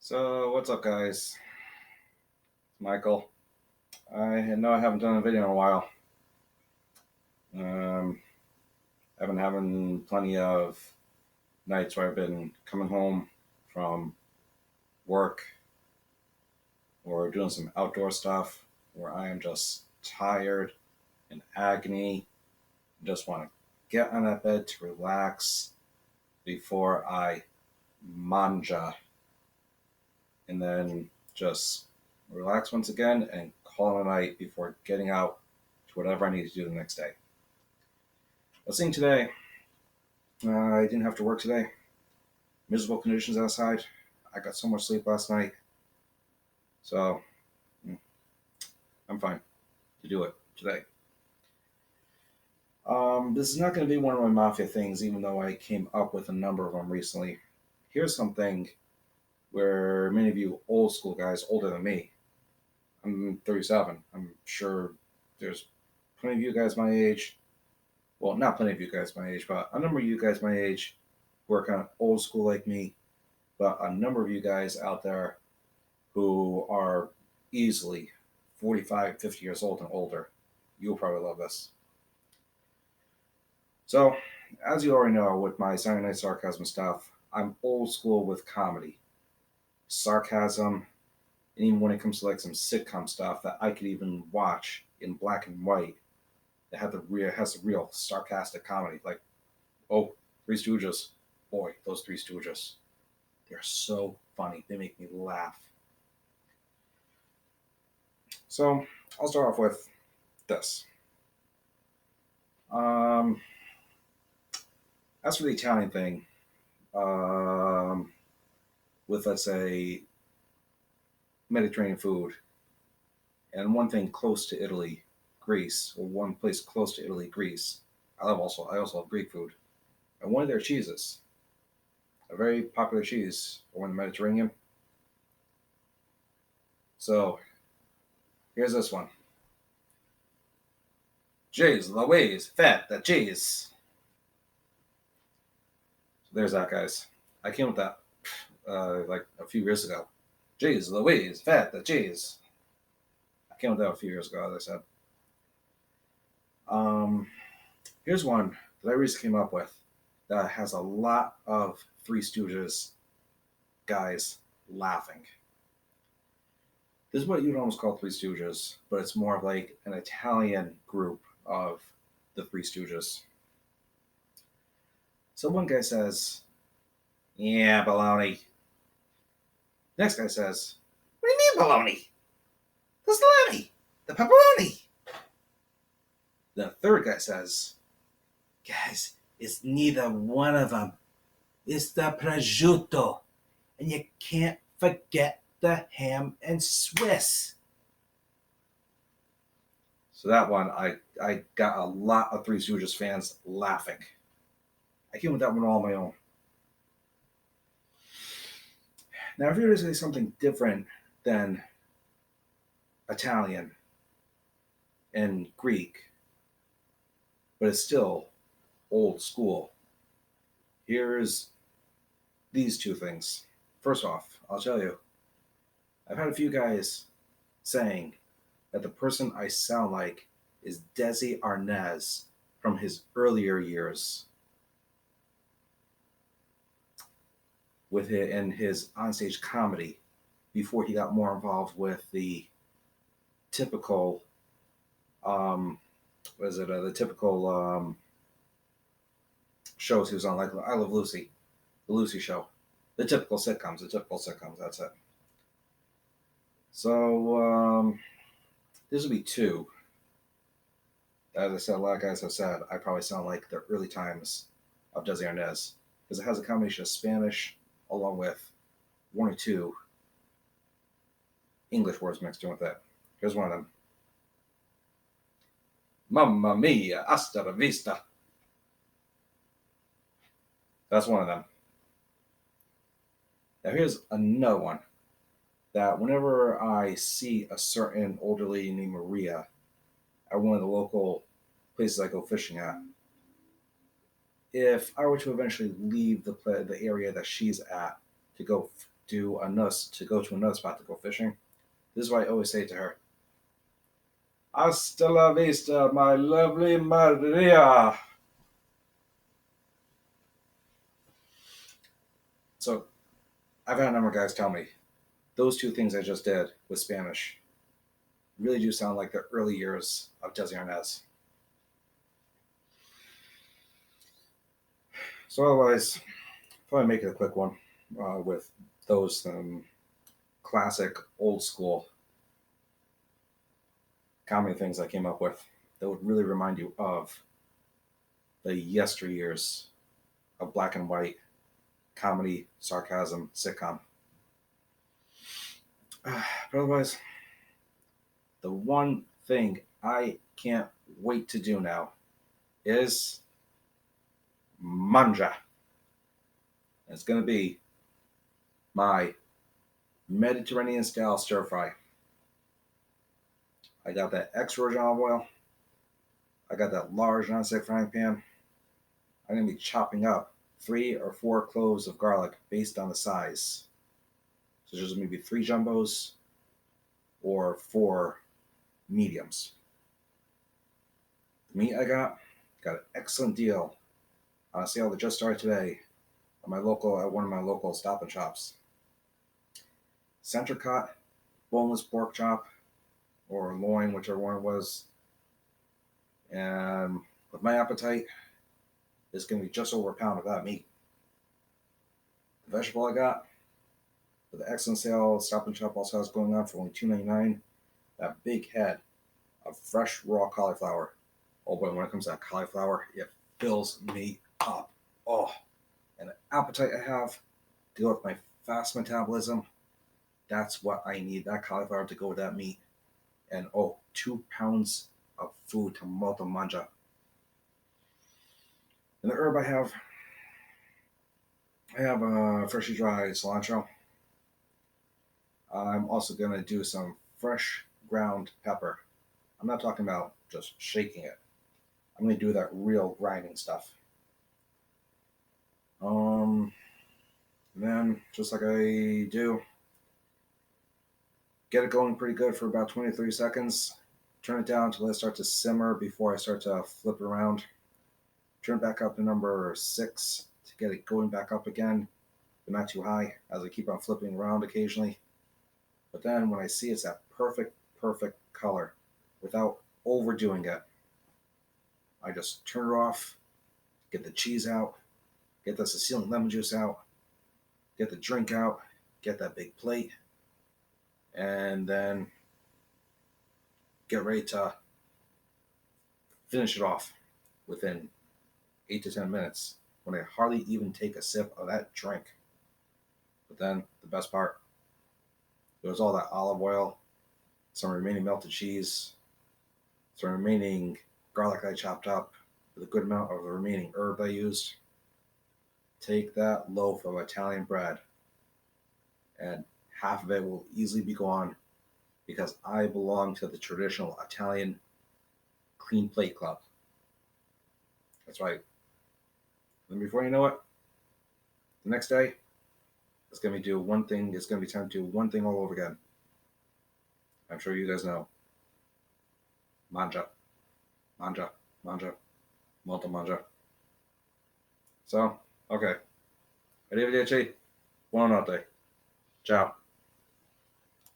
So, what's up, guys? Michael. I know I haven't done a video in a while. Um, I've been having plenty of nights where I've been coming home from work or doing some outdoor stuff where I am just tired in agony. Just want to get on that bed to relax before I manja and then just relax once again and call it a night before getting out to whatever I need to do the next day. Let's see today. I didn't have to work today. Miserable conditions outside. I got so much sleep last night. So I'm fine to do it today. This is not going to be one of my mafia things, even though I came up with a number of them recently. Here's something where many of you old school guys, older than me, I'm 37. I'm sure there's plenty of you guys my age. Well, not plenty of you guys my age, but a number of you guys my age who are kind of old school like me, but a number of you guys out there who are easily 45, 50 years old and older. You'll probably love this. So, as you already know, with my Saturday Night Sarcasm stuff, I'm old school with comedy, sarcasm, and even when it comes to like some sitcom stuff that I could even watch in black and white that has the real sarcastic comedy. Like, oh, Three Stooges. Boy, those Three Stooges. They're so funny. They make me laugh. So I'll start off with this. Um, as for the Italian thing, with let's say Mediterranean food, and one thing close to Italy, Greece, or one place close to Italy, Greece. I also love Greek food, and one of their cheeses, a very popular cheese in the Mediterranean. So here's this one. Jeez Louise, fat the cheese. So there's that, guys. I came with that like a few years ago. Jeez Louise, fat the cheese. I came with that a few years ago, as I said. Um, Here's one that I recently came up with that has a lot of Three Stooges guys laughing. This is what you'd almost call Three Stooges, but it's more of like an Italian group of the Three Stooges. So one guy says, "Yeah, baloney." Next guy says, "What do you mean baloney? The salami, the pepperoni." The third guy says, "Guys, it's neither one of them. It's the prosciutto. And you can't forget the ham and Swiss." So that one, I got a lot of Three Stooges fans laughing. I came with that one all on my own. Now, if you were to say something different than Italian and Greek, but it's still old school, here's these two things. First off, I'll tell you, I've had a few guys saying that the person I sound like is Desi Arnaz from his earlier years with it in his onstage comedy before he got more involved with the typical the typical shows he was on, like I Love Lucy, the Lucy Show, the typical sitcoms. That's it. So this would be two. As I said, a lot of guys have said I probably sound like the early times of Desi Arnaz because it has a combination of Spanish along with one or two English words mixed in with it. Here's one of them. Mamma mia, hasta la vista. That's one of them. Now here's another one that whenever I see a certain older lady named Maria at one of the local places I go fishing at, if I were to eventually leave the area that she's at to go to go to another spot to go fishing, this is what I always say to her: "Hasta la vista, my lovely Maria." So I've had a number of guys tell me those two things I just did with Spanish really do sound like the early years of Desi Arnaz. So otherwise, probably make it a quick one with those classic old school comedy things I came up with that would really remind you of the yesteryears of black and white comedy, sarcasm, sitcom. But otherwise, the one thing I can't wait to do now is Mangia. It's going to be my Mediterranean style stir fry. I got that extra virgin olive oil. I got that large non-stick frying pan. I'm going to be chopping up 3 or 4 cloves of garlic based on the size. So there's maybe 3 jumbos or 4 mediums. The meat I got an excellent deal on a sale that just started today at one of my local Stop and Shops. Center cut, boneless pork chop, or loin, whichever one it was. And with my appetite, it's going to be just over a pound of that meat. The vegetable I got with the excellent sale Stop and Shop also has going on for only $2.99. That big head of fresh raw cauliflower. Oh boy, when it comes to that cauliflower, it fills me up. Oh, and the appetite I have to go with my fast metabolism, that's what I need. That cauliflower to go with that meat. And 2 pounds of food to molto mangia. And the herb I have freshly dried cilantro. I'm also going to do some fresh ground pepper. I'm not talking about just shaking it. I'm going to do that real grinding stuff. And then, just like I do, get it going pretty good for about 20 to 30 seconds. Turn it down until it starts to simmer before I start to flip it around. Turn it back up to number 6 to get it going back up again, but not too high, as I keep on flipping around occasionally. But then when I see it's that perfect color without overdoing it, I just turn it off, get the cheese out, get the Sicilian lemon juice out, get the drink out, get that big plate, and then get ready to finish it off within 8 to 10 minutes when I hardly even take a sip of that drink. But then the best part, there's all that olive oil, some remaining melted cheese, some remaining garlic I chopped up with a good amount of the remaining herb I used. Take that loaf of Italian bread, and half of it will easily be gone because I belong to the traditional Italian clean plate club. That's right. And before you know it, the next day, it's going to be time to do one thing all over again. I'm sure you guys know. Mangia, mangia, mangia, molto mangia. So, okay. Arrivederci. Buonanotte. Ciao.